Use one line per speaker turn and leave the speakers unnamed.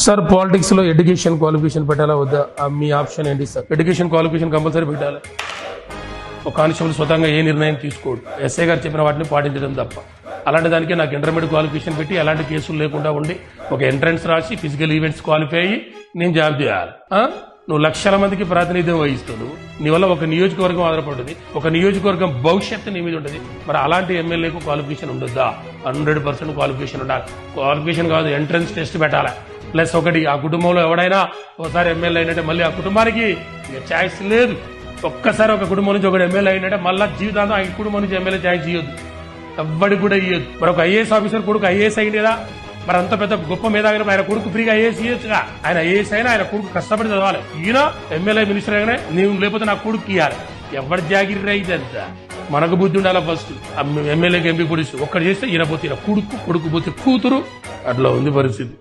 Sir politics లో education qualification పెట్టాలా వద్దా మీ ఆప్షన్ ఏంటి సార్? ఎడ్యుకేషన్ క్వాలిఫికేషన్ కంపల్సరీ పెట్టాలి. ఒక కానిస్టేబుల్ స్వతంగా ఏ నిర్ణయం తీసుకోడు, ఎస్ఐ గారు చెప్పిన వాటిని పాటించడం తప్ప. అలాంటి దానికి నాకు ఇంటర్మీడియట్ క్వాలిఫికేషన్ పెట్టి ఎలాంటి కేసులు లేకుండా ఉండి ఒక ఎంట్రన్స్ రాసి ఫిజికల్ ఈవెంట్స్ క్వాలిఫై అయ్యి నేను జాబ్ చేయాలి. నువ్వు లక్షల మందికి ప్రాతినిధ్యం వహిస్తున్నావు, నీ వల్ల ఒక నియోజకవర్గం ఆధారపడుతుంది, ఒక నియోజకవర్గం భవిష్యత్తు నీ మీద ఉంటుంది. మరి అలాంటి ఎమ్మెల్యేకు క్వాలిఫికేషన్ ఉండొద్దా? 100% క్వాలిఫికేషన్ ఉండాలి. క్వాలిఫికేషన్ కాదు, ఎంట్రన్స్ టెస్ట్ పెట్టాలి. ప్లస్ ఒకటి, ఆ కుటుంబంలో ఎవడైనా ఒకసారి ఎమ్మెల్యే అయినట్టే మళ్ళీ ఆ కుటుంబానికి ఛాయిస్ లేదు. ఒక్కసారి ఒక కుటుంబం నుంచి ఒకటి ఎమ్మెల్యే అయినట్టే మళ్ళీ జీవితాంతం ఆ కుటుంబం నుంచి ఎమ్మెల్యే ఛాయిస్ ఇవ్వద్దు, ఎవ్వడికి కూడా ఇవ్వద్దు. మరి ఒక ఐఏఎస్ ఆఫీసర్ కొడుకు ఐఏఎస్ అయింది కదా, మరి అంత పెద్ద గొప్ప మేధావి ఆయన కొడుకు ఫ్రీగా ఐఏఎస్ ఇవ్వచ్చుగా. ఆయన ఐఏఎస్ అయినా ఆయన కొడుకు కష్టపడి చదవాలి. ఈయన ఎమ్మెల్యే మినిస్టర్ అయినా నీవు లేకపోతే నా కొడుకు ఇవ్వాలి. ఎవరి జాగిరి ఇదంతా మనకు బుద్ధి ఉండాలి. ఫస్ట్ ఎమ్మెల్యేకి ఎంపీ పొడిచి ఒక్కడు చేస్తే ఈయన పోతే కొడుకు, కొడుకు పోతే కూతురు, అట్లా ఉంది పరిస్థితి.